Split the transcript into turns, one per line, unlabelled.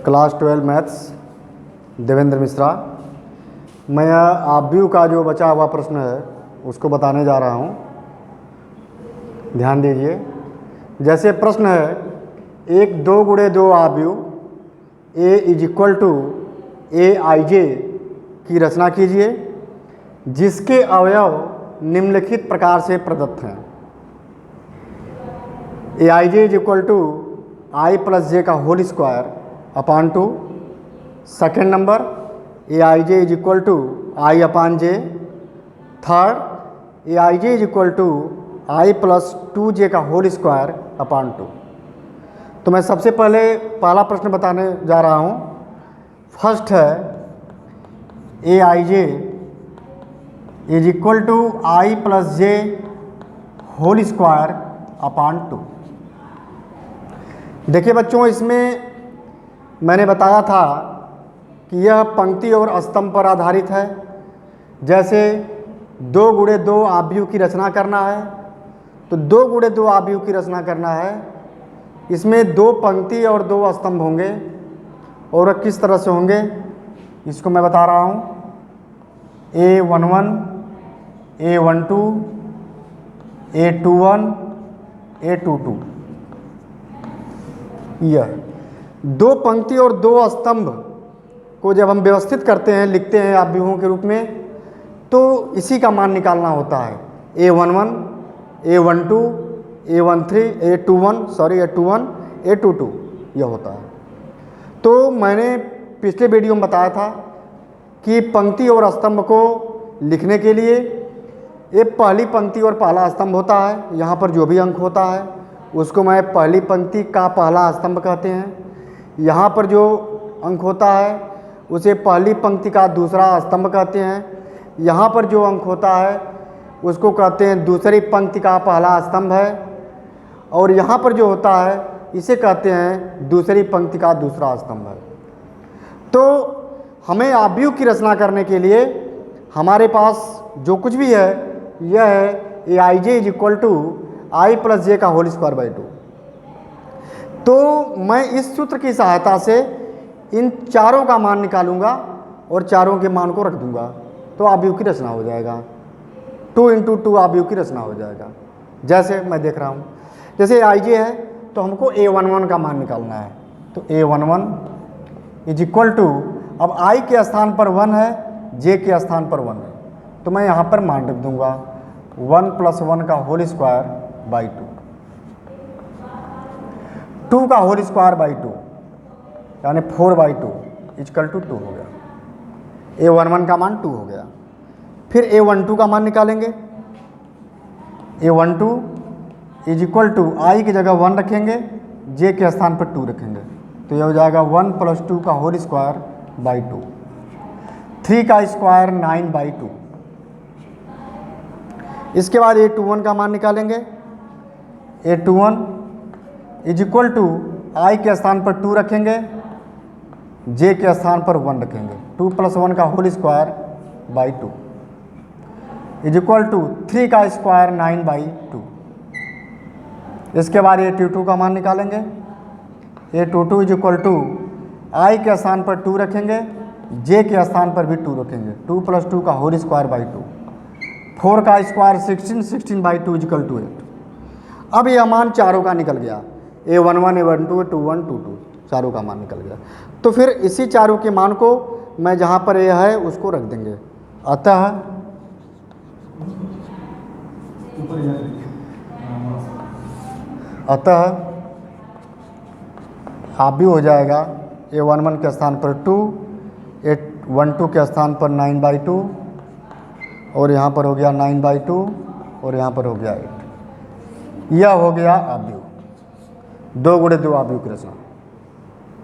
Class 12 maths Devendra Mishra. मैं आव्यूह का जो बचा हुआ प्रश्न है उसको बताने जा रहा हूँ, ध्यान दीजिए। जैसे प्रश्न है, एक 2 गुणे 2 आव्यूह ए is equal to A I जे की रचना कीजिए जिसके अवयव निम्नलिखित प्रकार से प्रदत्त हैं। A I J is equal to I plus J का whole square upon 2। Second number, A I J is equal to I upon J. Third, A I J is equal to I plus 2 J का whole square upon 2। तो मैं सबसे पहले पहला प्रश्न बताने जा रहा हूँ। फर्स्ट है, A I J is equal to I plus J whole square upon 2। देखिए बच्चों, इसमें मैंने बताया था कि यह पंक्ति और स्तंभ पर आधारित है। जैसे 2 गुणे 2 आव्यूह की रचना करना है, तो 2 गुणे 2 आव्यूह की रचना करना है। इसमें 2 पंक्ति और 2 स्तंभ होंगे, और किस तरह से होंगे इसको मैं बता रहा हूँ। A11, A12, A21, A22। यह 2 पंक्ति और 2 स्तंभ को जब हम व्यवस्थित करते हैं, लिखते हैं आव्यूहों के रूप में, तो इसी का मान निकालना होता है। A11, A12, A13, A21, A22 यह होता है। तो मैंने पिछले वीडियो में बताया था कि पंक्ति और स्तंभ को लिखने के लिए ये पहली पंक्ति और पहला स्तंभ होता है। यहाँ पर जो भी अंक होता है उसको मैं पहली पंक्ति का पहला स्तंभ कहते हैं। यहाँ पर जो अंक होता है उसे पहली पंक्ति का दूसरा स्तंभ कहते हैं। यहाँ पर जो अंक होता है उसको कहते हैं दूसरी पंक्ति का पहला स्तंभ है। और यहाँ पर जो होता है इसे कहते हैं दूसरी पंक्ति का दूसरा स्तंभ है। तो हमें आव्यूह की रचना करने के लिए हमारे पास जो कुछ भी है यह है A I J is equal to I plus J का होल स्क्वायर बाई 2। तो मैं इस सूत्र की सहायता से इन चारों का मान निकालूंगा और चारों के मान को रख दूंगा, तो आव्यूह की रचना हो जाएगा। 2 इंटू 2 आव्यूह की रचना हो जाएगा। जैसे मैं देख रहा हूँ, जैसे आई जे है तो हमको A11 का मान निकालना है। तो A11 इज इक्वल टू, अब आई के स्थान पर 1 है, जे के स्थान पर 1 है, तो मैं यहाँ पर मान रख दूंगा 1 + 1 का होल स्क्वायर बाई 2। 2 का होल स्क्वायर बाई 2 यानी 4/2 इक्वल टू 2 हो गया। A11 का मान 2 हो गया। फिर A12 का मान निकालेंगे। A12 इज इक्वल टू आई की जगह 1 रखेंगे, जे के स्थान पर 2 रखेंगे, तो यह हो जाएगा 1 + 2 का होल स्क्वायर बाई 2। 3 का स्क्वायर 9/2। इसके बाद A21 का मान निकालेंगे। A21 इज इक्वल टू आई के स्थान पर 2 रखेंगे, जे के स्थान पर 1 रखेंगे, 2 + 1 का whole square by 2 is equal to 3 का स्क्वायर 9/2। इसके बाद A22 का मान निकालेंगे। A22 इज इक्वल टू आई के स्थान पर 2 रखेंगे, जे के स्थान पर भी 2 रखेंगे, 2 + 2 का होल स्क्वायर बाई 2। 4 का स्क्वायर 16, 16/2 इक्वल टू 8। अब यह मान चारों का निकल गया। A11, A12, A21, A22 चारों का मान निकल गया। तो फिर इसी चारों के मान को मैं जहाँ पर यह है उसको रख देंगे। अतः आव्यूह हो जाएगा A11 के स्थान पर 2, A12 के स्थान पर 9/2, और यहाँ पर हो गया 9/2, और यहाँ पर हो गया 8। यह हो गया आव्यूह, 2 गुणे 2 आव्यूह की रचना।